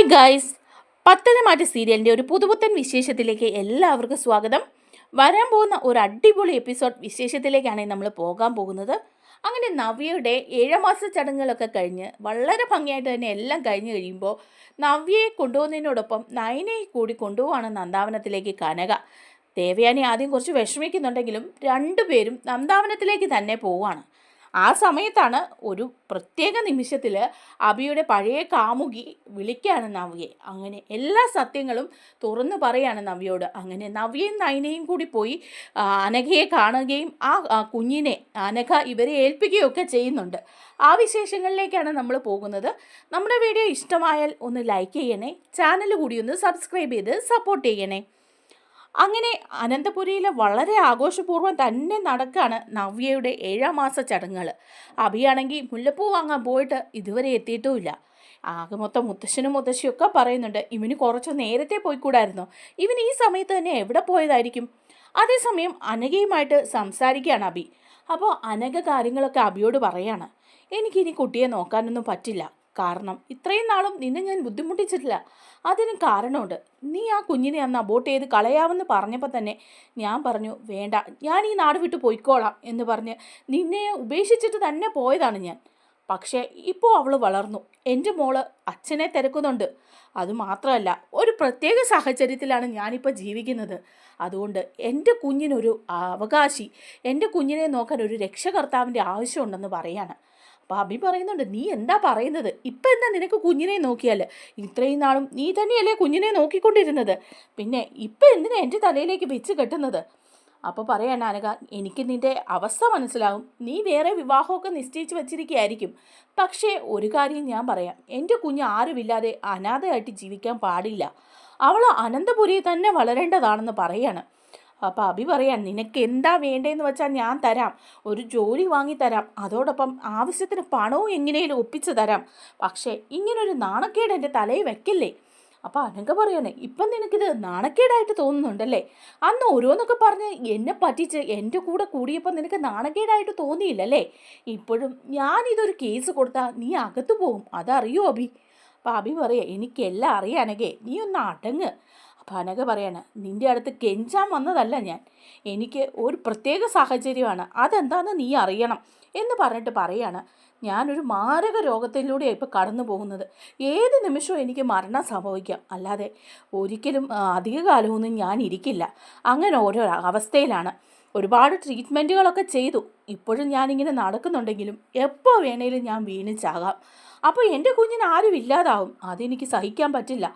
Hi guys, പത്തനംമാറ്റ സീരിയലിൻ്റെ ഒരു പുതുപുത്തൻ വിശേഷത്തിലേക്ക് എല്ലാവർക്കും സ്വാഗതം. വരാൻ പോകുന്ന ഒരു അടിപൊളി എപ്പിസോഡ് വിശേഷത്തിലേക്കാണ് നമ്മൾ പോകാൻ പോകുന്നത്. അങ്ങനെ നവ്യയുടെ 7 മാസ ചടങ്ങുകളൊക്കെ കഴിഞ്ഞ് വളരെ ഭംഗിയായിട്ട് തന്നെ എല്ലാം കഴിഞ്ഞ് കഴിയുമ്പോൾ നവ്യയെ കൊണ്ടുപോകുന്നതിനോടൊപ്പം നയനയെ കൂടി കൊണ്ടുപോവാണ് നന്ദാവനത്തിലേക്ക് കനക. ദേവയാനി ആദ്യം കുറച്ച് വിഷമിക്കുന്നുണ്ടെങ്കിലും രണ്ടുപേരും നന്ദാവനത്തിലേക്ക് തന്നെ പോവുകയാണ്. ആ സമയത്താണ് ഒരു പ്രത്യേക നിമിഷത്തിൽ അഭിയുടെ പഴയ കാമുകി വിളിക്കുകയാണ് നവ്യയെ. അങ്ങനെ എല്ലാ സത്യങ്ങളും തുറന്നു പറയാണ് നവ്യയോട്. അങ്ങനെ നവ്യയും നയനയും കൂടി പോയി അനഘയെ കാണുകയും ആ കുഞ്ഞിനെ അനഘ ഇവരെ ഏൽപ്പിക്കുകയൊക്കെ ചെയ്യുന്നുണ്ട്. ആ വിശേഷങ്ങളിലേക്കാണ് നമ്മൾ പോകുന്നത്. നമ്മുടെ വീഡിയോ ഇഷ്ടമായാൽ ഒന്ന് ലൈക്ക് ചെയ്യണേ, ചാനൽ കൂടി ഒന്ന് സബ്സ്ക്രൈബ് ചെയ്ത് സപ്പോർട്ട് ചെയ്യണേ. അങ്ങനെ അനന്തപുരിയിൽ വളരെ ആഘോഷപൂർവ്വം തന്നെ നടക്കുകയാണ് നവ്യയുടെ 7 മാസ ചടങ്ങുകൾ. അഭിയാണെങ്കിൽ മുല്ലപ്പൂ വാങ്ങാൻ പോയിട്ട് ഇതുവരെ എത്തിയിട്ടുമില്ല. ആകെ മൊത്തം മുത്തശ്ശനും മുത്തശ്ശിയൊക്കെ പറയുന്നുണ്ട്, ഇവന് കുറച്ച് നേരത്തെ പോയിക്കൂടായിരുന്നോ, ഇവൻ ഈ സമയത്ത് തന്നെ എവിടെ പോയതായിരിക്കും. അതേസമയം അനഘയുമായിട്ട് സംസാരിക്കുകയാണ് അഭി. അപ്പോൾ അനഘ കാര്യങ്ങളൊക്കെ അഭിയോട് പറയാണ്, എനിക്കിനി കുട്ടിയെ നോക്കാനൊന്നും പറ്റില്ല. കാരണം ഇത്രയും നാളും നിന്നെ ഞാൻ ബുദ്ധിമുട്ടിച്ചിട്ടില്ല. അതിന് കാരണമുണ്ട്. നീ ആ കുഞ്ഞിനെ അന്ന് അബോർട്ട് ചെയ്ത് കളയാമെന്ന് പറഞ്ഞപ്പോൾ തന്നെ ഞാൻ പറഞ്ഞു, വേണ്ട, ഞാൻ ഈ നാട് വിട്ട് പോയിക്കോളാം എന്ന് പറഞ്ഞ് നിന്നെ ഉപേക്ഷിച്ചിട്ട് തന്നെ പോയതാണ് ഞാൻ. പക്ഷേ ഇപ്പോൾ അവൾ വളർന്നു. എൻ്റെ മോള് അച്ഛനെ തിരക്കുന്നുണ്ട്. അതുമാത്രമല്ല, ഒരു പ്രത്യേക സാഹചര്യത്തിലാണ് ഞാനിപ്പോൾ ജീവിക്കുന്നത്. അതുകൊണ്ട് എൻ്റെ കുഞ്ഞിനൊരു അവകാശി, എൻ്റെ കുഞ്ഞിനെ നോക്കാൻ ഒരു രക്ഷകർത്താവിൻ്റെ ആവശ്യമുണ്ടെന്ന് പറയാണ്. അപ്പോൾ അഭി പറയുന്നുണ്ട്, നീ എന്താ പറയുന്നത്? ഇപ്പം എന്താ നിനക്ക് കുഞ്ഞിനെ നോക്കിയാൽ? ഇത്രയും നാളും നീ തന്നെയല്ലേ കുഞ്ഞിനെ നോക്കിക്കൊണ്ടിരുന്നത്? പിന്നെ ഇപ്പം എന്തിനാ എൻ്റെ തലയിലേക്ക് വെച്ച് കെട്ടുന്നത്? അപ്പോൾ പറയാണ് അനഘ, എനിക്ക് നിൻ്റെ അവസ്ഥ മനസ്സിലാകും. നീ വേറെ വിവാഹമൊക്കെ നിശ്ചയിച്ച് വെച്ചിരിക്കുകയായിരിക്കും. പക്ഷേ ഒരു കാര്യം ഞാൻ പറയാം, എൻ്റെ കുഞ്ഞ് ആരുമില്ലാതെ അനാഥയായിട്ട് ജീവിക്കാൻ പാടില്ല. അവൾ അനന്തപുരിയിൽ തന്നെ വളരേണ്ടതാണെന്ന് പറയാണ്. അപ്പോൾ അഭി പറയാൻ, നിനക്ക് എന്താ വേണ്ടതെന്ന് വെച്ചാൽ ഞാൻ തരാം. ഒരു ജോലി വാങ്ങിത്തരാം, അതോടൊപ്പം ആവശ്യത്തിന് പണവും എങ്ങനെയും ഒപ്പിച്ച് തരാം. പക്ഷേ ഇങ്ങനൊരു നാണക്കേട് എൻ്റെ തലയിൽ വെക്കില്ലേ. അപ്പോൾ അനഘ പറയണേ, ഇപ്പം നിനക്കിത് നാണക്കേടായിട്ട് തോന്നുന്നുണ്ടല്ലേ? അന്ന് ഓരോന്നൊക്കെ പറഞ്ഞ് എന്നെ പറ്റിച്ച് എൻ്റെ കൂടെ കൂടിയപ്പോൾ നിനക്ക് നാണക്കേടായിട്ട് തോന്നിയില്ലല്ലേ? ഇപ്പോഴും ഞാനിതൊരു കേസ് കൊടുത്താൽ നീ അകത്തു പോകും, അതറിയോ അഭി? അപ്പോൾ അഭി പറയാ, എനിക്കെല്ലാം അറിയാനകെ, നീ ഒന്ന് അടങ്ങ്. അപ്പോൾ അനഘ പറയാണ്, നിൻ്റെ അടുത്ത് കെഞ്ചാൻ വന്നതല്ല ഞാൻ, എനിക്ക് ഒരു പ്രത്യേക സാഹചര്യമാണ്, അതെന്താണെന്ന് നീ അറിയണം എന്ന് പറഞ്ഞിട്ട് പറയാണ്, ഞാനൊരു മാരക രോഗത്തിലൂടെയാണ് ഇപ്പോൾ കടന്നു പോകുന്നത്. ഏത് നിമിഷവും എനിക്ക് മരണം സംഭവിക്കാം, അല്ലാതെ ഒരിക്കലും അധികകാലമൊന്നും ഞാൻ ഇരിക്കില്ല. അങ്ങനെ ഓരോ അവസ്ഥയിലാണ്. ഒരുപാട് ട്രീറ്റ്മെൻറ്റുകളൊക്കെ ചെയ്തു. ഇപ്പോഴും ഞാനിങ്ങനെ നടക്കുന്നുണ്ടെങ്കിലും എപ്പോൾ വേണേലും ഞാൻ വീണിച്ചാകാം. അപ്പോൾ എൻ്റെ കുഞ്ഞിന് ആരും ഇല്ലാതാവും, അതെനിക്ക് സഹിക്കാൻ പറ്റില്ല.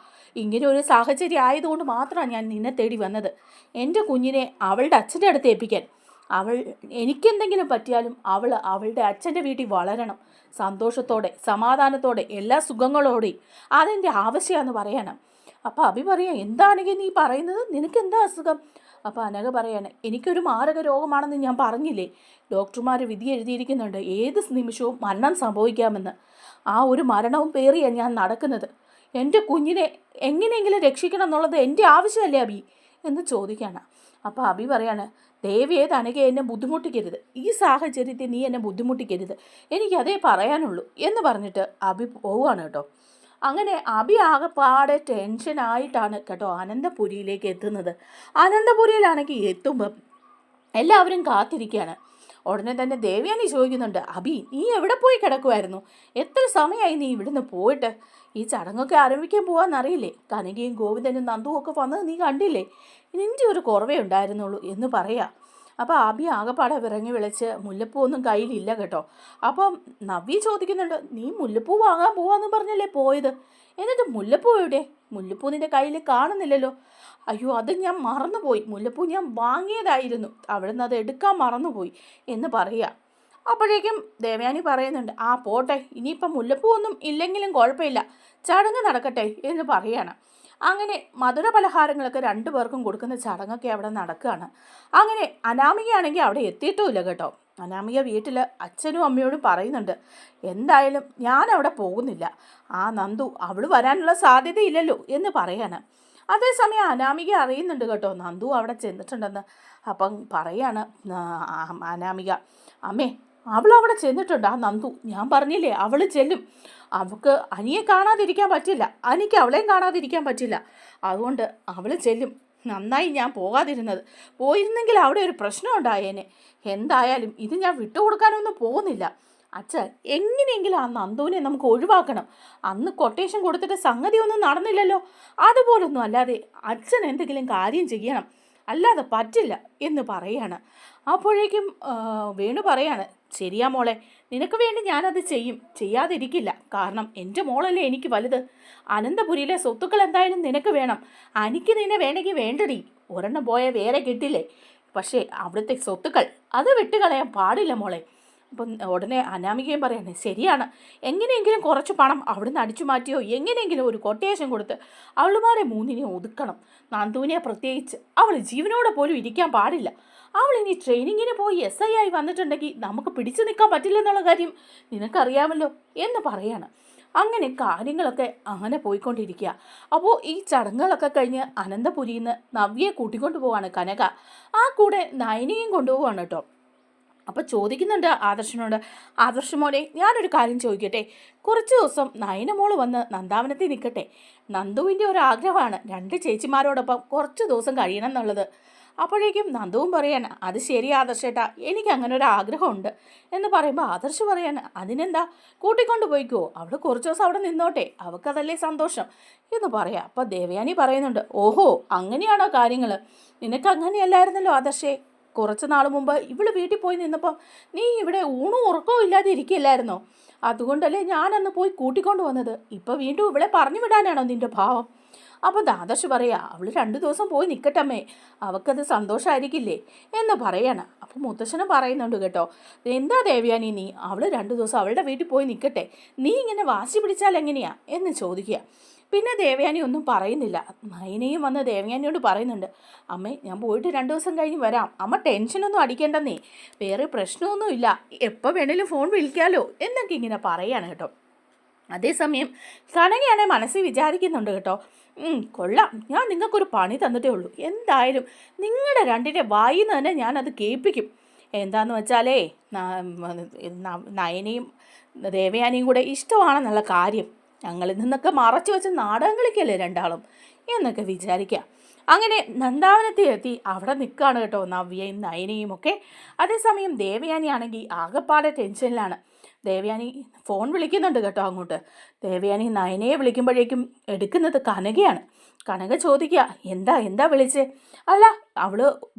ഇങ്ങനെ ഒരു സാഹചര്യം ആയതുകൊണ്ട് മാത്രമാണ് ഞാൻ നിന്നെ തേടി വന്നത്. എൻ്റെ കുഞ്ഞിനെ അവളുടെ അച്ഛൻ്റെ അടുത്ത് ഏൽപ്പിക്കാൻ. അവൾ എനിക്കെന്തെങ്കിലും പറ്റിയാലും അവളുടെ അച്ഛൻ്റെ വീട്ടിൽ വളരണം, സന്തോഷത്തോടെ സമാധാനത്തോടെ എല്ലാ സുഖങ്ങളോടെയും. അതെൻ്റെ ആവശ്യമാണെന്ന് പറയണം. അപ്പോൾ അഭി പറയാം, എന്താണെങ്കിൽ നീ പറയുന്നത്, നിനക്ക് എന്താ അസുഖം? അപ്പോൾ അനഘ പറയാണ്, എനിക്കൊരു മാരക രോഗമാണെന്ന് ഞാൻ പറഞ്ഞില്ലേ, ഡോക്ടർമാർ വിധി എഴുതിയിരിക്കുന്നുണ്ട്, ഏത് നിമിഷവും മരണം സംഭവിക്കാമെന്ന്. ആ ഒരു മരണവും പേറിയാണ് ഞാൻ നടക്കുന്നത്. എൻ്റെ കുഞ്ഞിനെ എങ്ങനെയെങ്കിലും രക്ഷിക്കണം എന്നുള്ളത് എൻ്റെ ആവശ്യമല്ലേ അഭി എന്ന് ചോദിക്കുകയാണ്. അപ്പോൾ അഭി പറയാണ്, ദേവിയെ തനകെ എന്നെ ബുദ്ധിമുട്ടിക്കരുത്, ഈ സാഹചര്യത്തിൽ നീ എന്നെ ബുദ്ധിമുട്ടിക്കരുത്, എനിക്കതേ പറയാനുള്ളൂ എന്ന് പറഞ്ഞിട്ട് അഭി പോവുകയാണ് കേട്ടോ. അങ്ങനെ അഭി ആകെപ്പാടെ ടെൻഷനായിട്ടാണ് കേട്ടോ അനന്തപുരിയിലേക്ക് എത്തുന്നത്. അനന്തപുരിയിലാണെങ്കിൽ എത്തുമ്പം എല്ലാവരും കാത്തിരിക്കുകയാണ്. ഉടനെ തന്നെ ദേവയാനി ചോദിക്കുന്നുണ്ട്, അഭി നീ എവിടെ പോയി കിടക്കുമായിരുന്നു? എത്ര സമയമായി നീ ഇവിടുന്ന് പോയിട്ട്? ഈ ചടങ്ങൊക്കെ ആരംഭിക്കാൻ പോകാമെന്നറിയില്ലേ? കനകയും ഗോവിന്ദനും നന്ദുവും ഒക്കെ വന്നത് നീ കണ്ടില്ലേ? നിൻ്റെ ഒരു കുറവേ ഉണ്ടായിരുന്നുള്ളൂ എന്ന് പറയാം. അപ്പോൾ അഭി ആകെപ്പാടെ വിറങ്ങി വിളിച്ച്, മുല്ലപ്പൂ ഒന്നും കയ്യിലില്ല കേട്ടോ. അപ്പം നവ്യ ചോദിക്കുന്നുണ്ട്, നീ മുല്ലപ്പൂ വാങ്ങാൻ പോവാന്ന് പറഞ്ഞല്ലേ പോയത്? എന്നിട്ട് മുല്ലപ്പൂ എവിടെ? മുല്ലപ്പൂ നിൻ്റെ കയ്യിൽ കാണുന്നില്ലല്ലോ. അയ്യോ, അത് ഞാൻ മറന്നുപോയി, മുല്ലപ്പൂ ഞാൻ വാങ്ങിയതായിരുന്നു, അവിടെ നിന്ന് അത് എടുക്കാൻ മറന്നുപോയി എന്ന് പറയുക. അപ്പോഴേക്കും ദേവയാനി പറയുന്നുണ്ട്, ആ പോട്ടെ, ഇനിയിപ്പം മുല്ലപ്പൂ ഒന്നും ഇല്ലെങ്കിലും കുഴപ്പമില്ല, ചടങ്ങ് നടക്കട്ടെ എന്ന് പറയാണ്. അങ്ങനെ മധുര പലഹാരങ്ങളൊക്കെ 2 പേർക്കും കൊടുക്കുന്ന ചടങ്ങൊക്കെ അവിടെ നടക്കുകയാണ്. അങ്ങനെ അനാമികയാണെങ്കിൽ അവിടെ എത്തിയിട്ടുമില്ല കേട്ടോ. അനാമിക വീട്ടിൽ അച്ഛനും അമ്മയോടും പറയുന്നുണ്ട്, എന്തായാലും ഞാൻ അവിടെ പോകുന്നില്ല, ആ നന്ദു അവൾ വരാനുള്ള സാധ്യതയില്ലല്ലോ എന്ന് പറയാണ്. അതേസമയം അനാമിക അറിയുന്നുണ്ട് കേട്ടോ നന്ദു അവിടെ ചെന്നിട്ടുണ്ടെന്ന്. അപ്പം പറയാണ് അനാമിക, അമ്മേ അവൾ അവിടെ ചെന്നിട്ടുണ്ട്. ആ നന്ദു, ഞാൻ പറഞ്ഞില്ലേ അവൾ ചെല്ലും. അവൾക്ക് അനിയെ കാണാതിരിക്കാൻ പറ്റില്ല, അനിക്ക് അവളെയും കാണാതിരിക്കാൻ പറ്റില്ല. അതുകൊണ്ട് അവൾ ചെല്ലും. നന്നായി ഞാൻ പോകാതിരുന്നത്. പോയിരുന്നെങ്കിൽ അവിടെ ഒരു പ്രശ്നം ഉണ്ടായേനെ. എന്തായാലും ഇത് ഞാൻ വിട്ടുകൊടുക്കാനൊന്നും പോകുന്നില്ല. അച്ഛൻ, എങ്ങനെയെങ്കിലും ആ നന്ദുവിനെ നമുക്ക് ഒഴിവാക്കണം. അന്ന് കൊട്ടേഷൻ കൊടുത്തിട്ട് സംഗതി ഒന്നും നടന്നില്ലല്ലോ. അതുപോലൊന്നും അല്ലാതെ അച്ഛൻ എന്തെങ്കിലും കാര്യം ചെയ്യണം, അല്ലാതെ പറ്റില്ല എന്ന് പറയാണ്. അപ്പോഴേക്കും വേണു പറയാണ്, ശരിയാ മോളെ, നിനക്ക് വേണ്ടി ഞാനത് ചെയ്യും, ചെയ്യാതിരിക്കില്ല. കാരണം എൻ്റെ മോളല്ലേ എനിക്ക് വലുത്. അനന്തപുരിയിലെ സ്വത്തുക്കൾ എന്തായാലും നിനക്ക് വേണം. എനിക്ക് നിന്നെ വേണമെങ്കിൽ വേണ്ടടി, ഒരെണ്ണം പോയാൽ വേറെ കിട്ടില്ലേ. പക്ഷേ അവിടുത്തെ സ്വത്തുക്കൾ അത് വിട്ടുകളയാൻ പാടില്ല മോളെ. അപ്പം ഉടനെ അനാമികയും പറയാണ്, ശരിയാണ്, എങ്ങനെയെങ്കിലും കുറച്ച് പണം അവിടുന്ന് അടിച്ചു മാറ്റിയോ എങ്ങനെയെങ്കിലും ഒരു കൊട്ടേഷൻ കൊടുത്ത് അവളുമാരെ മൂന്നിനെ ഒതുക്കണം. നന്ദുവിനെ പ്രത്യേകിച്ച്. അവൾ ജീവനോടെ പോലും ഇരിക്കാൻ പാടില്ല. അവൾ ഇനി ട്രെയിനിങ്ങിന് പോയി SI ആയി വന്നിട്ടുണ്ടെങ്കിൽ നമുക്ക് പിടിച്ചു നിൽക്കാൻ പറ്റില്ലെന്നുള്ള കാര്യം നിനക്കറിയാമല്ലോ എന്ന് പറയാണ്. അങ്ങനെ കാര്യങ്ങളൊക്കെ അങ്ങനെ പോയിക്കൊണ്ടിരിക്കുക. അപ്പോൾ ഈ ചടങ്ങുകളൊക്കെ കഴിഞ്ഞ് അനന്തപുരിയിൽ നിന്ന് നവ്യയെ കൂട്ടിക്കൊണ്ട് പോവാണ് കനക. ആ കൂടെ നയനയും കൊണ്ടുപോവാണ് കേട്ടോ. അപ്പോൾ ചോദിക്കുന്നുണ്ട് ആദർശനോട്, ആദർശമോനെ ഞാനൊരു കാര്യം ചോദിക്കട്ടെ, കുറച്ച് ദിവസം നയനമോള് വന്ന് നന്ദാവനത്തിൽ നിൽക്കട്ടെ. നന്ദുവിൻ്റെ ഒരു ആഗ്രഹമാണ് 2 ചേച്ചിമാരോടൊപ്പം കുറച്ച് ദിവസം കഴിയണം എന്നുള്ളത്. അപ്പോഴേക്കും നന്ദുവും പറയാണ്, അത് ശരി ആദർശേട്ടാ, എനിക്ക് അങ്ങനെ ഒരു ആഗ്രഹമുണ്ട് എന്ന് പറയുമ്പോൾ ആദർശ് പറയാണ്, അതിനെന്താ, കൂട്ടിക്കൊണ്ട് പോയിക്കോ, അവിടെ കുറച്ച് ദിവസം അവിടെ നിന്നോട്ടെ, അവൾക്കതല്ലേ സന്തോഷം എന്ന് പറയാം. അപ്പോൾ ദേവയാനി പറയുന്നുണ്ട്, ഓഹോ അങ്ങനെയാണോ കാര്യങ്ങൾ, നിനക്ക് അങ്ങനെയല്ലായിരുന്നല്ലോ ആദർശേ. കുറച്ച് നാൾ മുമ്പ് ഇവള് വീട്ടിൽ പോയി നിന്നപ്പം നീ ഇവിടെ ഊണും ഉറക്കവും ഇല്ലാതെ ഇരിക്കില്ലായിരുന്നോ? അതുകൊണ്ടല്ലേ ഞാനന്ന് പോയി കൂട്ടിക്കൊണ്ട് വന്നത്. ഇപ്പം വീണ്ടും ഇവളെ പറഞ്ഞു വിടാനാണോ നിൻ്റെ ഭാവം? അപ്പോൾ ദാദർശ് പറയാ, അവൾ 2 ദിവസം പോയി നിൽക്കട്ടമ്മേ, അവൾക്കത് സന്തോഷമായിരിക്കില്ലേ എന്ന് പറയാണ്. അപ്പോൾ മുത്തശ്ശനും പറയുന്നുണ്ട് കേട്ടോ, എന്താ ദേവയാനി നീ, അവൾ 2 ദിവസം അവളുടെ വീട്ടിൽ പോയി നിൽക്കട്ടെ, നീ ഇങ്ങനെ വാശി പിടിച്ചാൽ എങ്ങനെയാ എന്ന് ചോദിക്കുക. പിന്നെ ദേവയാനി ഒന്നും പറയുന്നില്ല. നയനയും വന്ന് ദേവയാനിയോട് പറയുന്നുണ്ട്, അമ്മേ ഞാൻ പോയിട്ട് 2 ദിവസം കഴിഞ്ഞ് വരാം, അമ്മ ടെൻഷനൊന്നും അടിക്കേണ്ടെന്നേ, വേറെ പ്രശ്നമൊന്നുമില്ല, എപ്പോൾ വേണേലും ഫോൺ വിളിക്കാമല്ലോ എന്നൊക്കെ ഇങ്ങനെ പറയാണ് കേട്ടോ. അതേസമയം കനകയാണെ മനസ്സിൽ വിചാരിക്കുന്നുണ്ട് കേട്ടോ, കൊള്ളാം, ഞാൻ നിങ്ങൾക്കൊരു പണി തന്നിട്ടേ ഉള്ളൂ, എന്തായാലും നിങ്ങളുടെ 2ൻ്റെ വായിൽ നിന്ന് തന്നെ ഞാനത് കേൾപ്പിക്കും. എന്താന്ന് വെച്ചാലേ നയനയും ദേവയാനിയും കൂടെ ഇഷ്ടമാണെന്നുള്ള കാര്യം ഞങ്ങളിൽ നിന്നൊക്കെ മറച്ചു വെച്ച് നാടകം കളിക്കല്ലേ രണ്ടാളും എന്നൊക്കെ വിചാരിക്കാം. അങ്ങനെ നന്ദാവനത്തിൽ എത്തി അവിടെ നിൽക്കുകയാണ് കേട്ടോ നവ്യയും നയനയും ഒക്കെ. അതേസമയം ദേവയാനി ആണെങ്കിൽ ആകെപ്പാടെ ടെൻഷനിലാണ്. ദേവയാനി ഫോൺ വിളിക്കുന്നുണ്ട് കേട്ടോ അങ്ങോട്ട്. ദേവയാനി നയനയെ വിളിക്കുമ്പോഴേക്കും എടുക്കുന്നത് കനകയാണ്. കനക ചോദിക്കുക, എന്താ വിളിച്ചേ? അല്ല, അവള്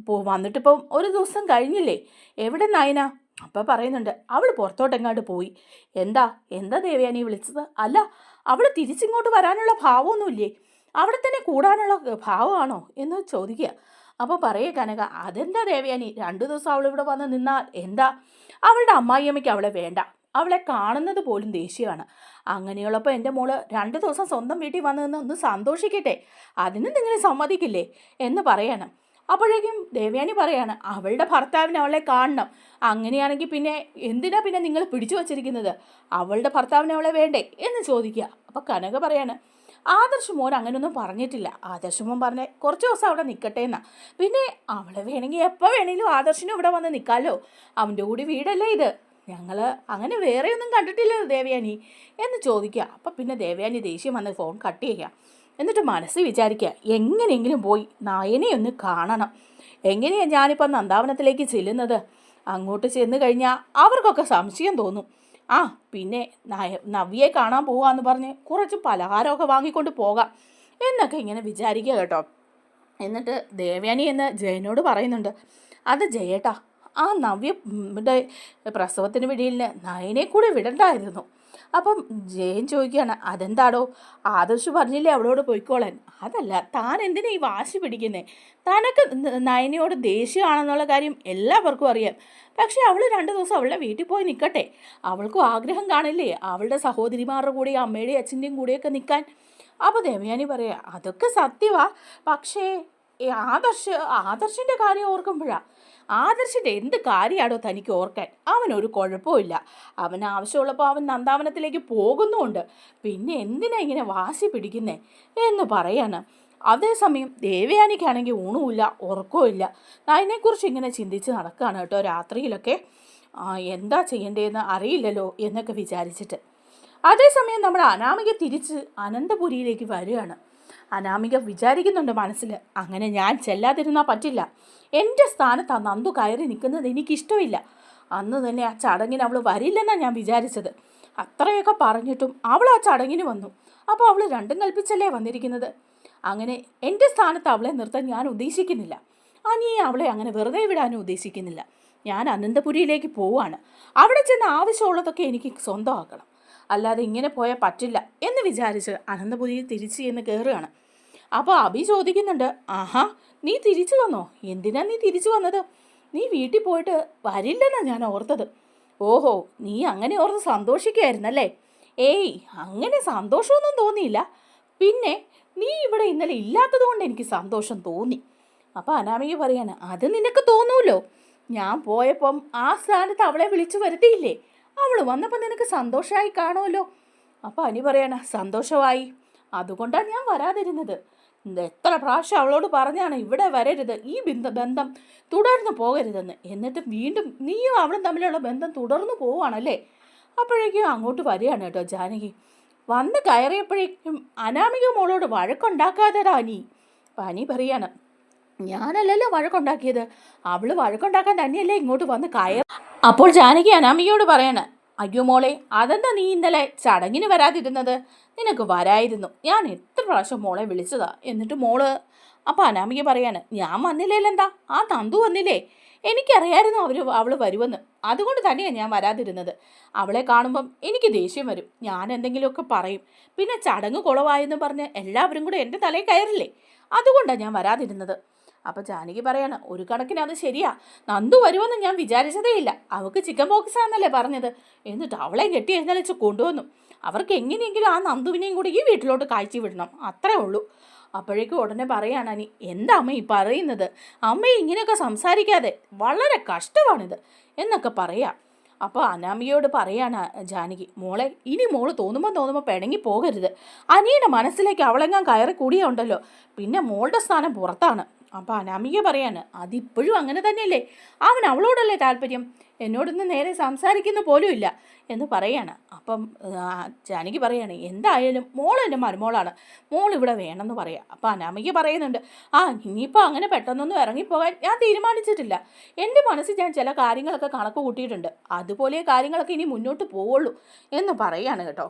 വന്നിട്ടിപ്പം ഒരു ദിവസം കഴിഞ്ഞില്ലേ, എവിടെ നയന? അപ്പം പറയുന്നുണ്ട്, അവൾ പുറത്തോട്ടെങ്ങാണ്ട് പോയി. എന്താ ദേവയാനി വിളിച്ചത്? അല്ല, അവൾ തിരിച്ചിങ്ങോട്ട് വരാനുള്ള ഭാവമൊന്നുമില്ലേ, അവിടെ തന്നെ കൂടാനുള്ള ഭാവമാണോ എന്ന് ചോദിക്കുക. അപ്പോൾ പറയേ കനക, അതെന്താ ദേവയാനി, 2 ദിവസം അവളിവിടെ വന്ന് നിന്നാൽ എന്താ? അവളുടെ അമ്മായിയമ്മയ്ക്ക് അവളെ വേണ്ട, അവളെ കാണുന്നത് പോലും ദേഷ്യമാണ്. അങ്ങനെയുള്ളപ്പോൾ എൻ്റെ മോള് 2 ദിവസം സ്വന്തം വീട്ടിൽ വന്ന് നിന്ന് ഒന്ന് സന്തോഷിക്കട്ടെ, അതിന് നിങ്ങൾ സമ്മതിക്കില്ലേ എന്ന് പറയണം. അപ്പോഴേക്കും ദേവയാനി പറയാണ്, അവളുടെ ഭർത്താവിന് അവളെ കാണണം, അങ്ങനെയാണെങ്കിൽ പിന്നെ എന്തിനാ പിന്നെ നിങ്ങൾ പിടിച്ചു വച്ചിരിക്കുന്നത്, അവളുടെ ഭർത്താവിന് അവളെ വേണ്ടേ എന്ന് ചോദിക്കുക. അപ്പോൾ കനക പറയാണ്, ആദർശ് മോൻ അങ്ങനെയൊന്നും പറഞ്ഞിട്ടില്ല, ആദർശ് മോൻ പറഞ്ഞ കുറച്ച് ദിവസം അവിടെ നിൽക്കട്ടെ എന്നാ, പിന്നെ അവളെ വേണമെങ്കിൽ എപ്പോൾ വേണമെങ്കിലും ആദർശിനും ഇവിടെ വന്ന് നിൽക്കാമല്ലോ, അവൻ്റെ കൂടി വീടല്ലേ ഇത്, ഞങ്ങൾ അങ്ങനെ വേറെയൊന്നും കണ്ടിട്ടില്ലല്ലോ ദേവയാനി എന്ന് ചോദിക്കുക. അപ്പം പിന്നെ ദേവയാനി ദേഷ്യം വന്ന് ഫോൺ കട്ട് ചെയ്യുക. എന്നിട്ട് മനസ്സിൽ വിചാരിക്കുക, എങ്ങനെയെങ്കിലും പോയി നയനെ ഒന്ന് കാണണം, എങ്ങനെയാണ് ഞാനിപ്പം നന്ദാവനത്തിലേക്ക് ചെല്ലുന്നത്, അങ്ങോട്ട് ചെന്ന് കഴിഞ്ഞാൽ അവർക്കൊക്കെ സംശയം തോന്നും. പിന്നെ നവ്യയെ കാണാൻ പോകാമെന്ന് പറഞ്ഞ് കുറച്ച് പലഹാരമൊക്കെ വാങ്ങിക്കൊണ്ട് പോകാം എന്നൊക്കെ ഇങ്ങനെ വിചാരിക്കുക കേട്ടോ. എന്നിട്ട് ദേവയാനി എന്ന് ജയനോട് പറയുന്നുണ്ട്, അത് ജയേട്ടാ, ആ നവ്യയുടെ പ്രസവത്തിന് വെടിയിൽ നയനെ കൂടെ വിടണ്ടായിരുന്നു. അപ്പം ജയൻ ചോദിക്കുകയാണ്, അതെന്താടോ, ആദർശ് പറഞ്ഞില്ലേ അവളോട് പോയിക്കോളാൻ? അതല്ല, താൻ എന്തിനാ ഈ വാശി പിടിക്കുന്നേ? തനക്ക് നയനയോട് ദേഷ്യമാണെന്നുള്ള കാര്യം എല്ലാവർക്കും അറിയാം, പക്ഷേ അവൾ 2 ദിവസം അവളുടെ വീട്ടിൽ പോയി നിൽക്കട്ടെ, അവൾക്കും ആഗ്രഹം കാണില്ലേ അവളുടെ സഹോദരിമാരുടെ കൂടെയും അമ്മയുടെയും അച്ഛൻ്റെയും കൂടെയൊക്കെ നിൽക്കാൻ. അപ്പോൾ ദേവയാനി പറയാ, അതൊക്കെ സത്യമാ, പക്ഷേ ആദർശിൻ്റെ കാര്യം ഓർക്കുമ്പോഴാണ്, ആദർശിൻ്റെ എന്ത് കാര്യമാണോ തനിക്ക് ഓർക്കാൻ? അവനൊരു കുഴപ്പമില്ല, അവൻ ആവശ്യമുള്ളപ്പോൾ അവൻ നന്ദാവനത്തിലേക്ക് പോകുന്നുമുണ്ട്, പിന്നെ എന്തിനാ ഇങ്ങനെ വാശി പിടിക്കുന്നേ എന്ന് പറയാണ്. അതേസമയം ദേവയാനിക്കാണെങ്കിൽ ഊണുമില്ല ഉറക്കവുമില്ല, അതിനെക്കുറിച്ച് ഇങ്ങനെ ചിന്തിച്ച് നടക്കുകയാണ് കേട്ടോ രാത്രിയിലൊക്കെ. എന്താ ചെയ്യേണ്ടതെന്ന് അറിയില്ലല്ലോ എന്നൊക്കെ വിചാരിച്ചിട്ട്. അതേസമയം നമ്മുടെ അനാമിക തിരിച്ച് അനന്തപുരിയിലേക്ക് വരികയാണ്. അനാമിക വിചാരിക്കുന്നുണ്ട് മനസ്സിൽ, അങ്ങനെ ഞാൻ ചെല്ലാതിരുന്നാൽ പറ്റില്ല. എൻ്റെ സ്ഥാനത്ത് ആ നന്ദു കയറി നിൽക്കുന്നത് എനിക്കിഷ്ടമില്ല. അന്ന് തന്നെ ആ ചടങ്ങിന് അവൾ വരില്ലെന്നാണ് ഞാൻ വിചാരിച്ചത്. അത്രയൊക്കെ പറഞ്ഞിട്ടും അവൾ ആ ചടങ്ങിന് വന്നു. അപ്പോൾ അവൾ രണ്ടും കൽപ്പിച്ചല്ലേ വന്നിരിക്കുന്നത്. അങ്ങനെ എൻ്റെ സ്ഥാനത്ത് അവളെ നിർത്താൻ ഞാൻ ഉദ്ദേശിക്കുന്നില്ല. അനിയെ അവളെ അങ്ങനെ വെറുതെ വിടാനും ഉദ്ദേശിക്കുന്നില്ല. ഞാൻ അനന്തപുരിയിലേക്ക് പോവാണ്. അവിടെ ചെന്ന് ആവശ്യമുള്ളതൊക്കെ എനിക്ക് സ്വന്തമാക്കണം. അല്ലാതെ ഇങ്ങനെ പോയാൽ പറ്റില്ല എന്ന് വിചാരിച്ച് അനന്തപുരിയിൽ തിരിച്ച് ചെന്ന് കയറുകയാണ്. അപ്പോൾ അഭി ചോദിക്കുന്നുണ്ട്, ആഹാ, നീ തിരിച്ചു വന്നോ? എന്തിനാ നീ തിരിച്ചു വന്നത്? നീ വീട്ടിൽ പോയിട്ട് വരില്ലെന്നാണ് ഞാൻ ഓർത്തത്. ഓഹോ, നീ അങ്ങനെ ഓർത്ത് സന്തോഷിക്കുകയായിരുന്നല്ലേ? ഏയ്, അങ്ങനെ സന്തോഷമൊന്നും തോന്നിയില്ല. പിന്നെ നീ ഇവിടെ ഇന്നലെ ഇല്ലാത്തത് കൊണ്ട് എനിക്ക് സന്തോഷം തോന്നി. അപ്പോൾ അനാമിക പറയാണ്, അത് നിനക്ക് തോന്നൂല്ലോ. ഞാൻ പോയപ്പം ആ സ്ഥാനത്ത് അവളെ വിളിച്ചു വരുത്തിയില്ലേ? അവൾ വന്നപ്പോൾ നിനക്ക് സന്തോഷമായി കാണുമല്ലോ. അപ്പോൾ അനി പറയാണ്, സന്തോഷമായി, അതുകൊണ്ടാണ് ഞാൻ വരാതിരുന്നത്. എത്ര പ്രാവശ്യം അവളോട് പറഞ്ഞാണ് ഇവിടെ വരരുത്, ഈ ബന്ധം തുടർന്ന് പോകരുതെന്ന്. എന്നിട്ട് വീണ്ടും നീയും അവളും തമ്മിലുള്ള ബന്ധം തുടർന്നു പോവുകയാണല്ലേ? അപ്പോഴേക്കും അങ്ങോട്ട് വരികയാണ് കേട്ടോ ജാനകി. വന്ന് കയറിയപ്പോഴേക്കും അനാമിക മോളോട് വഴക്കുണ്ടാക്കാതെടാ അനി. അപ്പം അനി പറയാണ്, ഞാനല്ലല്ലോ വഴക്കുണ്ടാക്കിയത്, അവൾ വഴക്കുണ്ടാക്കാൻ തന്നെയല്ലേ ഇങ്ങോട്ട് വന്ന് കയറി. അപ്പോൾ ജാനകി അനാമികയോട് പറയാണ്, അയ്യോ മോളെ, അതെന്താ നീ ഇന്നലെ ചടങ്ങിന് വരാതിരുന്നത്? നിനക്ക് വരായിരുന്നു, ഞാൻ എത്ര പ്രാവശ്യം മോളെ വിളിച്ചതാ. എന്നിട്ട് മോള്. അപ്പോൾ അനാമിക പറയാണ്, ഞാൻ വന്നില്ലേലെന്താ, ആ തന്തു വന്നില്ലേ? എനിക്കറിയായിരുന്നു അവൾ വരുമെന്ന്, അതുകൊണ്ട് തന്നെയാണ് ഞാൻ വരാതിരുന്നത്. അവളെ കാണുമ്പം എനിക്ക് ദേഷ്യം വരും, ഞാൻ എന്തെങ്കിലുമൊക്കെ പറയും. പിന്നെ ചടങ്ങ് കുളവായെന്ന് പറഞ്ഞ് എല്ലാവരും കൂടെ എൻ്റെ തലയിൽ കയറില്ലേ, അതുകൊണ്ടാണ് ഞാൻ വരാതിരുന്നത്. അപ്പോൾ ജാനകി പറയാണ്, ഒരു കണക്കിന് അത് ശരിയാ, നന്ദു വരുമെന്ന് ഞാൻ വിചാരിച്ചതേ ഇല്ല. അവൾക്ക് ചിക്കൻ ബോക്സ് ആണെന്നല്ലേ പറഞ്ഞത്. എന്നിട്ട് അവളെ കെട്ടി എഴുന്നള്ളിച്ച് കൊണ്ടുവന്നു. അവർക്ക് എങ്ങനെയെങ്കിലും ആ നന്ദുവിനെയും കൂടി ഈ വീട്ടിലോട്ട് കാഴ്ച വിടണം, അത്രേ ഉള്ളൂ. അപ്പോഴേക്കും ഉടനെ പറയാണ് അനി, എന്താ അമ്മ ഈ പറയുന്നത്? അമ്മ ഇങ്ങനെയൊക്കെ സംസാരിക്കാതെ, വളരെ കഷ്ടമാണിത് എന്നൊക്കെ പറയാം. അപ്പോൾ അനാമികയോട് പറയാണ് ജാനകി, മോളെ, ഇനി മോള് തോന്നുമ്പോൾ പിണങ്ങി പോകരുത്. അനിയുടെ മനസ്സിലേക്ക് അവളെങ്ങാൻ കയറി കൂടിയുണ്ടല്ലോ, പിന്നെ മോളുടെ സ്ഥാനം പുറത്താണ്. അപ്പോൾ അനാമിക പറയാണ്, അതിപ്പോഴും അങ്ങനെ തന്നെയല്ലേ, അവൻ അവളോടല്ലേ താല്പര്യം, എന്നോടൊന്ന് നേരെ സംസാരിക്കുന്ന പോലും ഇല്ല എന്ന് പറയാണ്. അപ്പം ജാനകി പറയാണ്, എന്തായാലും മോൾ എൻ്റെ മരുമോളാണ്, മോൾ ഇവിടെ വേണമെന്ന് പറയാം. അപ്പോൾ അനാമിക പറയുന്നുണ്ട്, ഇനിയിപ്പോൾ അങ്ങനെ പെട്ടെന്നൊന്നും ഇറങ്ങിപ്പോകാൻ ഞാൻ തീരുമാനിച്ചിട്ടില്ല. എൻ്റെ മനസ്സിൽ ഞാൻ ചില കാര്യങ്ങളൊക്കെ കണക്ക് കൂട്ടിയിട്ടുണ്ട്, അതുപോലെ കാര്യങ്ങളൊക്കെ ഇനി മുന്നോട്ട് പോവുള്ളൂ എന്ന് പറയാണ് കേട്ടോ.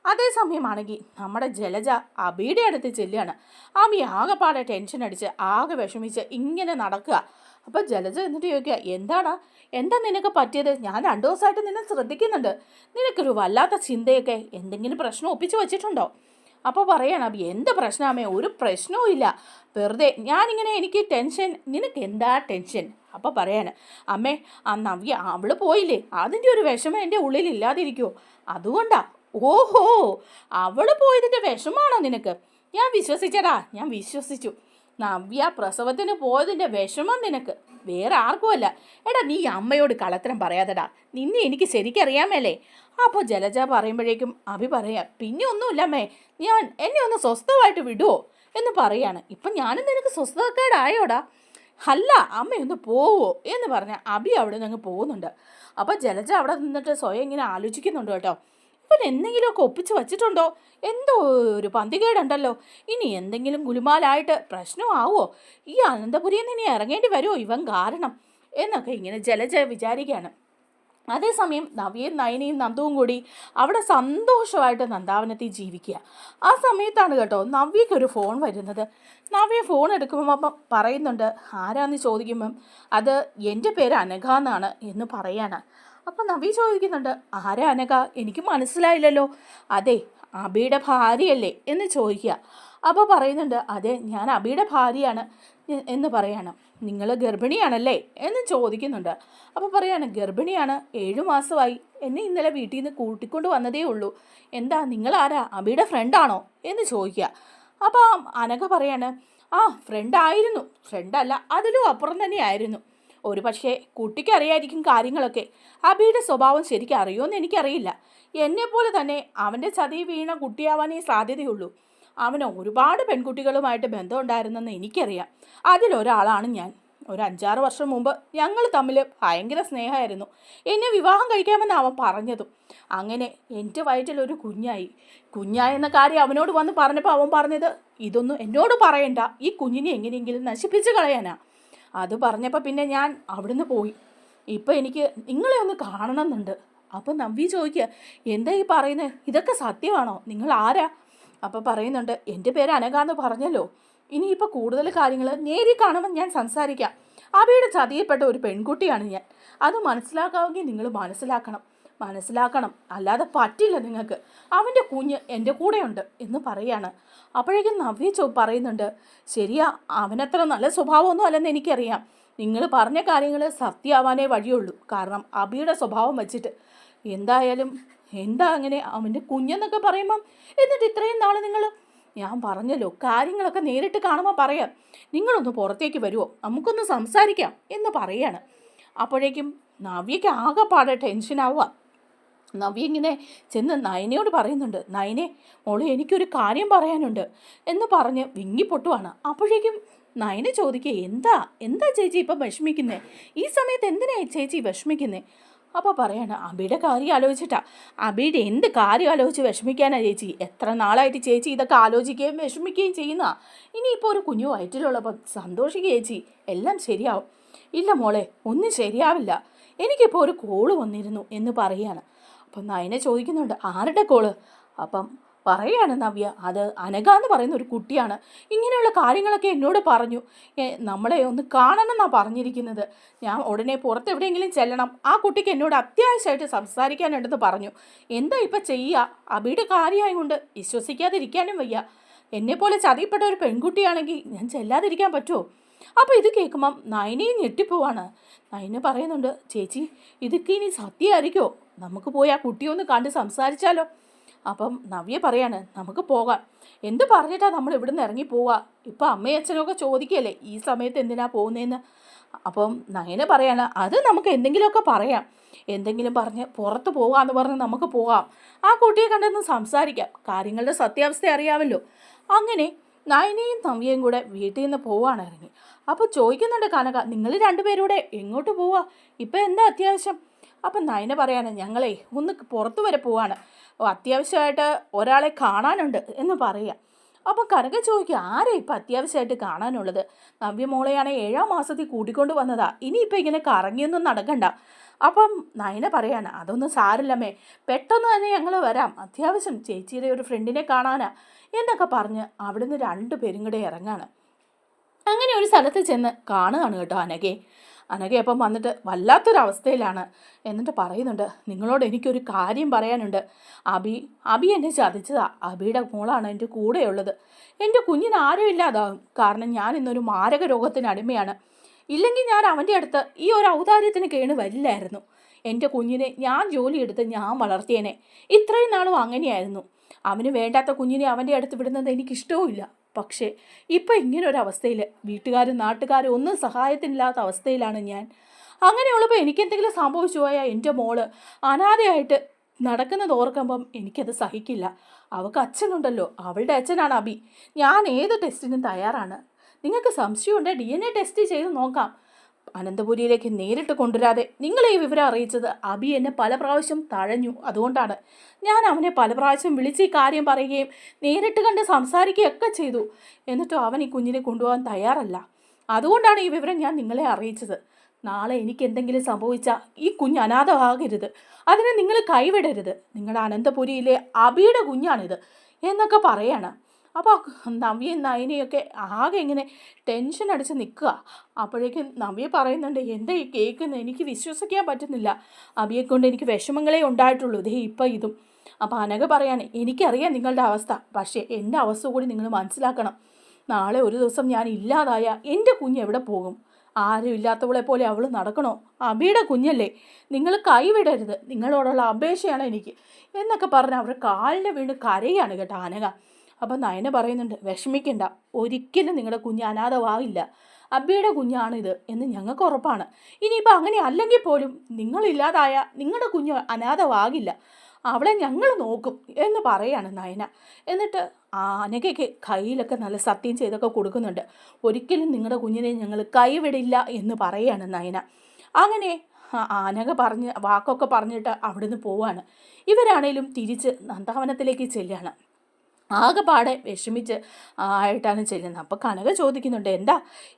അതേസമയമാണെങ്കിൽ നമ്മുടെ ജലജ അബിയുടെ അടുത്ത് ചെല്ലുകയാണ്. അബി ആകെപ്പാടെ ടെൻഷൻ അടിച്ച് ആകെ വിഷമിച്ച് ഇങ്ങനെ നടക്കുക. അപ്പോൾ ജലജ എന്നിട്ട് ചോദിക്കുക, എന്താ നിനക്ക് പറ്റിയത്? ഞാൻ 2 ദിവസമായിട്ട് നിന്നെ ശ്രദ്ധിക്കുന്നുണ്ട്, നിനക്കൊരു വല്ലാത്ത ചിന്തയൊക്കെ, എന്തെങ്കിലും പ്രശ്നം ഒപ്പിച്ച് വെച്ചിട്ടുണ്ടോ? അപ്പോൾ പറയണം അബി, എന്ത് പ്രശ്നമേ? ഒരു പ്രശ്നവും ഇല്ല, വെറുതെ ഞാനിങ്ങനെ എനിക്ക് ടെൻഷൻ. നിനക്ക് എന്താ ടെൻഷൻ? അപ്പോൾ പറയാണ്, അമ്മേ, ആ നവ്യ അവൾ പോയില്ലേ, അതിൻ്റെ ഒരു വിഷമം എൻ്റെ ഉള്ളിൽ ഇല്ലാതിരിക്കുമോ, അതുകൊണ്ടാ. ഓഹോ, അവൾ പോയതിൻ്റെ വിഷമാണോ നിനക്ക്? ഞാൻ വിശ്വസിച്ചടാ, ഞാൻ വിശ്വസിച്ചു. നവ്യ പ്രസവത്തിന് പോയതിൻ്റെ വിഷമം നിനക്ക്, വേറെ ആർക്കുമല്ല. എടാ, നീ അമ്മയോട് കള്ളത്തരം പറയാതെടാ, നിന്നെ എനിക്ക് ശരിക്കറിയാമല്ലേ. അപ്പോൾ ജലജ പറയുമ്പോഴേക്കും അഭി പറയാം, പിന്നെ ഒന്നുമില്ല അമ്മേ, എന്നെ ഒന്ന് സ്വസ്ഥമായിട്ട് വിടുമോ എന്ന് പറയാണ്. ഇപ്പം ഞാനും നിനക്ക് സ്വസ്ഥതക്കേടായോടാ? അല്ല, അമ്മയൊന്ന് പോവോ എന്ന് പറഞ്ഞാൽ അഭി അവിടെ നിന്ന് അങ്ങ് പോകുന്നുണ്ട്. അപ്പോൾ ജലജ അവിടെ നിന്നിട്ട് സ്വയം ഇങ്ങനെ ആലോചിക്കുന്നുണ്ട് കേട്ടോ, ഇവൻ എന്തെങ്കിലുമൊക്കെ ഒപ്പിച്ച് വച്ചിട്ടുണ്ടോ? എന്തോ ഒരു പന്തികേടുണ്ടല്ലോ. ഇനി എന്തെങ്കിലും ഗുലുമാലായിട്ട് പ്രശ്നമാവോ? ഈ അനന്തപുരിയിൽ നിന്ന് ഇനി ഇറങ്ങേണ്ടി വരുമോ ഇവൻ കാരണം എന്നൊക്കെ ഇങ്ങനെ ജലജ വിചാരിക്കുകയാണ്. അതേസമയം നവ്യയും നയനയും നന്ദുവും കൂടി അവിടെ സന്തോഷമായിട്ട് നന്ദാവനത്തിൽ ജീവിക്കുക. ആ സമയത്താണ് കേട്ടോ നവ്യയ്ക്കൊരു ഫോൺ വരുന്നത്. നവ്യ ഫോൺ എടുക്കുമ്പോൾ പറയുന്നുണ്ട്, ആരാന്ന് ചോദിക്കുമ്പം അത് എൻ്റെ പേര് അനഘ എന്നാണ് എന്ന് പറയാണ്. അപ്പം നവ്യ ചോദിക്കുന്നുണ്ട്, ആരാ അനഘ? എനിക്ക് മനസ്സിലായില്ലല്ലോ. അതെ, അബിയുടെ ഭാര്യയല്ലേ എന്ന് ചോദിക്കുക. അപ്പോൾ പറയുന്നുണ്ട്, അതെ, ഞാൻ അബിയുടെ ഭാര്യയാണ് എന്ന് പറയാണ്. നിങ്ങൾ ഗർഭിണിയാണല്ലേ എന്ന് ചോദിക്കുന്നുണ്ട്. അപ്പോൾ പറയാണ്, ഗർഭിണിയാണ്, 7 മാസമായി, എന്നെ ഇന്നലെ വീട്ടിൽ നിന്ന് കൂട്ടിക്കൊണ്ട് വന്നതേ ഉള്ളൂ. എന്താ, നിങ്ങളാരാ, അബിയുടെ ഫ്രണ്ടാണോ എന്ന് ചോദിക്കുക. അപ്പോൾ അനഘ പറയാണ്, ഫ്രണ്ടായിരുന്നു, ഫ്രണ്ടല്ല, അതിലും അപ്പുറം തന്നെയായിരുന്നു. ഒരു പക്ഷേ കുട്ടിക്ക് അറിയായിരിക്കും കാര്യങ്ങളൊക്കെ. അബിയുടെ സ്വഭാവം ശരിക്കും അറിയുമെന്ന് എനിക്കറിയില്ല. എന്നെപ്പോലെ തന്നെ അവൻ്റെ ചതി വീണ കുട്ടിയാവാനേ സാധ്യതയുള്ളൂ. അവന് ഒരുപാട് പെൺകുട്ടികളുമായിട്ട് ബന്ധമുണ്ടായിരുന്നെന്ന് എനിക്കറിയാം. അതിലൊരാളാണ് ഞാൻ. ഒരു 5-6 വർഷം മുമ്പ് ഞങ്ങൾ തമ്മിൽ ഭയങ്കര സ്നേഹമായിരുന്നു. എന്നെ വിവാഹം കഴിക്കാമെന്ന് അവൻ പറഞ്ഞതും. അങ്ങനെ എൻ്റെ വയറ്റിലൊരു കുഞ്ഞായെന്ന കാര്യം അവനോട് വന്ന് പറഞ്ഞപ്പോൾ അവൻ പറഞ്ഞത്, ഇതൊന്നും എന്നോട് പറയണ്ട, ഈ കുഞ്ഞിനെ എങ്ങനെയെങ്കിലും നശിപ്പിച്ച് കളയാനാ. അത് പറഞ്ഞപ്പോൾ പിന്നെ ഞാൻ അവിടുന്ന് പോയി. ഇപ്പം എനിക്ക് നിങ്ങളെ ഒന്ന് കാണണമെന്നുണ്ട്. അപ്പം നവ്യ ചോദിക്കുക, എന്താ ഈ പറയുന്നത്, ഇതൊക്കെ സത്യമാണോ, നിങ്ങൾ ആരാ? അപ്പോൾ പറയുന്നുണ്ട്, എൻ്റെ പേര് അനഘാന്ന് പറഞ്ഞല്ലോ. ഇനിയിപ്പോൾ കൂടുതൽ കാര്യങ്ങൾ നേരിൽ കാണുമ്പോൾ ഞാൻ സംസാരിക്കാം. അബിയുടെ ചതിയപ്പെട്ട ഒരു പെൺകുട്ടിയാണ് ഞാൻ. അത് മനസ്സിലാക്കാമെങ്കിൽ നിങ്ങൾ മനസ്സിലാക്കണം, അല്ലാതെ പറ്റില്ല നിങ്ങൾക്ക്. അവൻ്റെ കുഞ്ഞ് എൻ്റെ കൂടെയുണ്ട് എന്ന് പറയാണ്. അപ്പോഴേക്കും നവ്യ പറയുന്നുണ്ട്, ശരിയാ, അവനത്ര നല്ല സ്വഭാവമൊന്നും അല്ലെന്ന് എനിക്കറിയാം. നിങ്ങൾ പറഞ്ഞ കാര്യങ്ങൾ സത്യമാവാനേ വഴിയുള്ളൂ. കാരണം അബിയുടെ സ്വഭാവം വെച്ചിട്ട് എന്തായാലും എന്താ അങ്ങനെ അവൻ്റെ കുഞ്ഞെന്നൊക്കെ പറയുമ്പം, എന്നിട്ട് ഇത്രയും നാൾ ഞാൻ പറഞ്ഞല്ലോ, കാര്യങ്ങളൊക്കെ നേരിട്ട് കാണുമ്പോൾ പറയാം. നിങ്ങളൊന്ന് പുറത്തേക്ക് വരുമോ, നമുക്കൊന്ന് സംസാരിക്കാം എന്ന് പറയാണ്. അപ്പോഴേക്കും നവ്യയ്ക്ക് ആകെപ്പാടെ ടെൻഷനാവുക. നവ്യ ഇങ്ങനെ ചെന്ന് നയനയോട് പറയുന്നുണ്ട്, നയനെ മോളെ, എനിക്കൊരു കാര്യം പറയാനുണ്ട് എന്ന് പറഞ്ഞ് വിങ്ങിപ്പൊട്ടുവാണ്. അപ്പോഴേക്കും നയന ചോദിക്കുക, എന്താ ചേച്ചി ഇപ്പം വിഷമിക്കുന്നേ, ഈ സമയത്ത് എന്തിനാ ചേച്ചി വിഷമിക്കുന്നേ? അപ്പോൾ പറയാണ്, അബിയുടെ കാര്യം ആലോചിച്ചിട്ടാ. അബിയുടെ എന്ത് കാര്യം ആലോചിച്ച് വിഷമിക്കാനാ ചേച്ചി? എത്ര നാളായിട്ട് ചേച്ചി ഇതൊക്കെ ആലോചിക്കുകയും വിഷമിക്കുകയും ചെയ്യുന്ന. ഇനിയിപ്പോൾ ഒരു കുഞ്ഞു വയറ്റിലുള്ളപ്പം സന്തോഷിക്കുക ചേച്ചി, എല്ലാം ശരിയാവും. ഇല്ല മോളെ, ഒന്നും ശരിയാവില്ല, എനിക്കിപ്പോൾ ഒരു കോള് വന്നിരുന്നു എന്ന് പറയാണ്. അപ്പം നയനെ ചോദിക്കുന്നുണ്ട്, ആരുടെ കോള്? അപ്പം പറയാണ് നവ്യ, അത് അനഘ എന്ന് പറയുന്ന ഒരു കുട്ടിയാണ്. ഇങ്ങനെയുള്ള കാര്യങ്ങളൊക്കെ എന്നോട് പറഞ്ഞു. നമ്മളെ ഒന്ന് കാണണമെന്നാണ് പറഞ്ഞിരിക്കുന്നത്. ഞാൻ ഉടനെ പുറത്തെവിടെയെങ്കിലും ചെല്ലണം. ആ കുട്ടിക്ക് എന്നോട് അത്യാവശ്യമായിട്ട് സംസാരിക്കാനുണ്ടെന്ന് പറഞ്ഞു. എന്താ ഇപ്പം ചെയ്യുക? അബിയുടെ കാര്യമായതുകൊണ്ട് വിശ്വസിക്കാതിരിക്കാനും വയ്യ. എന്നെപ്പോലെ ചതിപ്പെട്ട ഒരു പെൺകുട്ടിയാണെങ്കിൽ ഞാൻ ചെല്ലാതിരിക്കാൻ പറ്റുമോ? അപ്പോൾ ഇത് കേൾക്കുമ്പം നയനയും ഞെട്ടിപ്പോവാണ്. നയന പറയുന്നുണ്ട്, ചേച്ചി ഇതൊക്കെ ഇനി സത്യമായിരിക്കുമോ? നമുക്ക് പോയി ആ കുട്ടിയൊന്ന് കണ്ട് സംസാരിച്ചാലോ? അപ്പം നവ്യ പറയാണ്, നമുക്ക് പോകാം. എന്ത് പറഞ്ഞിട്ടാ നമ്മൾ ഇവിടുന്ന് ഇറങ്ങി പോവുക? ഇപ്പം അമ്മയും അച്ഛനൊക്കെ ചോദിക്കുകയല്ലേ ഈ സമയത്ത് എന്തിനാ പോകുന്നതെന്ന്. അപ്പം നയന പറയാണ്, അത് നമുക്ക് എന്തെങ്കിലുമൊക്കെ പറയാം, എന്തെങ്കിലും പറഞ്ഞ് പുറത്ത് പോകാമെന്ന് പറഞ്ഞ് നമുക്ക് പോകാം. ആ കുട്ടിയെ കണ്ടെന്ന് സംസാരിക്കാം, കാര്യങ്ങളുടെ സത്യാവസ്ഥ അറിയാമല്ലോ. അങ്ങനെ നയനയും നവ്യയും കൂടെ വീട്ടിൽ നിന്ന് പോവാണ് ഇറങ്ങി. അപ്പോൾ ചോദിക്കുന്നുണ്ട് കനക, നിങ്ങൾ രണ്ടുപേരൂടെ എങ്ങോട്ട് പോവാ? ഇപ്പം എന്താ അത്യാവശ്യം? അപ്പം നയന പറയാണ്, ഞങ്ങളെ ഒന്ന് പുറത്തു വരെ പോവാണ്, അത്യാവശ്യമായിട്ട് ഒരാളെ കാണാനുണ്ട് എന്ന് പറയുക. അപ്പം കനക ചോദിക്കുക, ആരെ ഇപ്പം അത്യാവശ്യമായിട്ട് കാണാനുള്ളത്? നവ്യ മോളെയാണ് 7-ാം മാസത്തിൽ കൂട്ടിക്കൊണ്ട് വന്നതാ, ഇനിയിപ്പോൾ ഇങ്ങനെ കറങ്ങിയൊന്നും നടക്കണ്ട. അപ്പം നയന പറയാണ്, അതൊന്നും സാരില്ലമ്മേ, പെട്ടെന്ന് തന്നെ ഞങ്ങൾ വരാം, അത്യാവശ്യം ചേച്ചിയുടെ ഒരു ഫ്രണ്ടിനെ കാണാനാ എന്നൊക്കെ പറഞ്ഞ് അവിടുന്ന് 2 പേരും കൂടെ ഇറങ്ങാണ്. അങ്ങനെ ഒരു സ്ഥലത്ത് ചെന്ന് കാണുകയാണ് കേട്ടോ അനഘ അപ്പം വന്നിട്ട് വല്ലാത്തൊരവസ്ഥയിലാണ്. എന്നിട്ട് പറയുന്നുണ്ട്, നിങ്ങളോട് എനിക്കൊരു കാര്യം പറയാനുണ്ട്. അബി എന്നെ ചതിച്ചതാ. അബിയുടെ മോളാണ് എൻ്റെ കൂടെയുള്ളത്. എൻ്റെ കുഞ്ഞിന് ആരും ഇല്ലാതാകും, കാരണം ഞാൻ ഇന്നൊരു മാരക രോഗത്തിന് അടിമയാണ്. ഇല്ലെങ്കിൽ ഞാൻ അവൻ്റെ അടുത്ത് ഈ ഒരു ഔദാര്യത്തിന് കേണ് വരില്ലായിരുന്നു. എൻ്റെ കുഞ്ഞിനെ ഞാൻ ജോലിയെടുത്ത് ഞാൻ വളർത്തിയേനെ. ഇത്രയും നാളും അങ്ങനെയായിരുന്നു. അവന് വേണ്ടാത്ത കുഞ്ഞിനെ അവൻ്റെ അടുത്ത് വിടുന്നത് എനിക്കിഷ്ടവുമില്ല. പക്ഷേ ഇപ്പം ഇങ്ങനൊരവസ്ഥയിൽ വീട്ടുകാരും നാട്ടുകാരും ഒന്നും സഹായത്തിനില്ലാത്ത അവസ്ഥയിലാണ് ഞാൻ. അങ്ങനെയുള്ളപ്പോൾ എനിക്കെന്തെങ്കിലും സംഭവിച്ചു പോയാൽ എൻ്റെ മോള് അനാഥയായിട്ട് നടക്കുന്നത് ഓർക്കുമ്പം എനിക്കത് സഹിക്കില്ല. അവൾക്ക് അച്ഛനുണ്ടല്ലോ, അവളുടെ അച്ഛനാണ് അബി. ഞാൻ ഏത് ടെസ്റ്റിനും തയ്യാറാണ്. നിങ്ങൾക്ക് സംശയമുണ്ട്, DNA ടെസ്റ്റ് ചെയ്ത് നോക്കാം. അനന്തപുരിയിലേക്ക് നേരിട്ട് കൊണ്ടുവരാതെ നിങ്ങളെ ഈ വിവരം അറിയിച്ചത് അബി എന്നെ പല പ്രാവശ്യം തഴഞ്ഞു. അതുകൊണ്ടാണ് ഞാൻ അവനെ പല പ്രാവശ്യം വിളിച്ച് ഈ കാര്യം പറയുകയും നേരിട്ട് കണ്ട് സംസാരിക്കുകയൊക്കെ ചെയ്തു. എന്നിട്ടും അവൻ ഈ കുഞ്ഞിനെ കൊണ്ടുപോകാൻ തയ്യാറല്ല. അതുകൊണ്ടാണ് ഈ വിവരം ഞാൻ നിങ്ങളെ അറിയിച്ചത്. നാളെ എനിക്ക് എന്തെങ്കിലും സംഭവിച്ചാൽ ഈ കുഞ്ഞ് അനാഥമാകരുത്, അതിനെ നിങ്ങൾ കൈവിടരുത്. നിങ്ങളുടെ അനന്തപുരിയിലെ അബിയുടെ കുഞ്ഞാണിത് എന്നൊക്കെ പറയാണ്. അപ്പോൾ നവ്യയും നയനയൊക്കെ ആകെ ഇങ്ങനെ ടെൻഷൻ അടിച്ച് നിൽക്കുക. അപ്പോഴേക്കും നവ്യ പറയുന്നുണ്ട്, എൻ്റെ ഈ കേൾക്കുന്നത് എനിക്ക് വിശ്വസിക്കാൻ പറ്റുന്നില്ല. അബിയെക്കൊണ്ട് എനിക്ക് വിഷമങ്ങളേ ഉണ്ടായിട്ടുള്ളൂ, ദേ ഇപ്പം ഇതും. അപ്പോൾ അനഘ പറയാണ്, എനിക്കറിയാം നിങ്ങളുടെ അവസ്ഥ, പക്ഷേ എൻ്റെ അവസ്ഥ കൂടി നിങ്ങൾ മനസ്സിലാക്കണം. നാളെ ഒരു ദിവസം ഞാൻ ഇല്ലാതായ എൻ്റെ കുഞ്ഞ് എവിടെ പോകും? ആരും ഇല്ലാത്തവളെ പോലെ അവൾ നടക്കണോ? അബിയുടെ കുഞ്ഞല്ലേ, നിങ്ങൾ കൈവിടരുത്, നിങ്ങളോടുള്ള അപേക്ഷയാണ് എനിക്ക് എന്നൊക്കെ പറഞ്ഞ് അവർ കാലിൽ വീണ് കരയാണ് കേട്ടോ അനഘ. അപ്പം നയന പറയുന്നുണ്ട്, വിഷമിക്കണ്ട, ഒരിക്കലും നിങ്ങളുടെ കുഞ്ഞ് അനാഥമാകില്ല. അബിയുടെ കുഞ്ഞാണിത് എന്ന് ഞങ്ങൾക്ക് ഉറപ്പാണ്. ഇനിയിപ്പോൾ അങ്ങനെ അല്ലെങ്കിൽ പോലും നിങ്ങളില്ലാതായ നിങ്ങളുടെ കുഞ്ഞ് അനാഥമാകില്ല. അവളെ ഞങ്ങൾ നോക്കും എന്ന് പറയാണ് നയന. എന്നിട്ട് അനഘയ്ക്ക് കയ്യിലൊക്കെ നല്ല സത്യം ചെയ്തൊക്കെ കൊടുക്കുന്നുണ്ട്. ഒരിക്കലും നിങ്ങളുടെ കുഞ്ഞിനെ ഞങ്ങൾ കൈവിടില്ല എന്ന് പറയാണ് നയന. അങ്ങനെ അനഘ വാക്കൊക്കെ പറഞ്ഞിട്ട് അവിടുന്ന് പോവാണ്. ഇവരാണേലും തിരിച്ച് നന്ദാവനത്തിലേക്ക് ചെല്ലുകയാണ്. ആകെപ്പാടെ വിഷമിച്ച് ആയിട്ടാണ് ചെല്ലുന്നത്. അപ്പോൾ കനക ചോദിക്കുന്നുണ്ട്,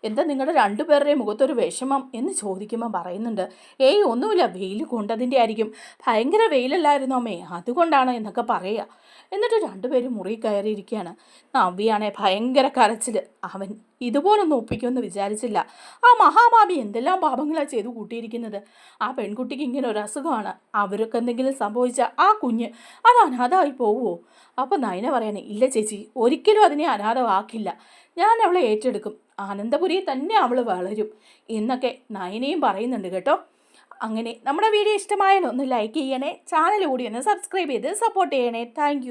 എന്താ നിങ്ങളുടെ രണ്ടുപേരുടെയും മുഖത്തൊരു വിഷമം എന്ന് ചോദിക്കുമ്പോൾ പറയുന്നുണ്ട്, ഏയ് ഒന്നുമില്ല, വെയിൽ കൊണ്ടതിൻ്റെ ആയിരിക്കും, ഭയങ്കര വെയിലല്ലായിരുന്നു അമ്മേ, അതുകൊണ്ടാണ് എന്നൊക്കെ പറയുക. എന്നിട്ട് രണ്ടുപേരും മുറി കയറിയിരിക്കുകയാണ്. നവ്യാണെ ഭയങ്കര കരച്ചിൽ. അവൻ ഇതുപോലൊന്നും ഒപ്പിക്കുമെന്ന് വിചാരിച്ചില്ല. ആ മഹാഭാവി എന്തെല്ലാം പാപങ്ങളാണ് ചെയ്തു കൂട്ടിയിരിക്കുന്നത്. ആ പെൺകുട്ടിക്ക് ഇങ്ങനെ ഒരു അസുഖമാണ്. അവർക്ക് എന്തെങ്കിലും സംഭവിച്ചാൽ ആ കുഞ്ഞ് അത് അനാഥമായി പോവുമോ? അപ്പോൾ നയന പറയണേ, ഇല്ല ചേച്ചി, ഒരിക്കലും അതിനെ അനാഥമാക്കില്ല, ഞാൻ അവളെ ഏറ്റെടുക്കും, ആനന്ദപുരി തന്നെ അവൾ വളരും എന്നൊക്കെ നയനയും പറയുന്നുണ്ട് കേട്ടോ. അങ്ങനെ നമ്മുടെ വീഡിയോ ഇഷ്ടമായാലും ഒന്ന് ലൈക്ക് ചെയ്യണേ, ചാനൽ കൂടി ഒന്ന് സബ്സ്ക്രൈബ് ചെയ്ത് സപ്പോർട്ട് ചെയ്യണേ. താങ്ക്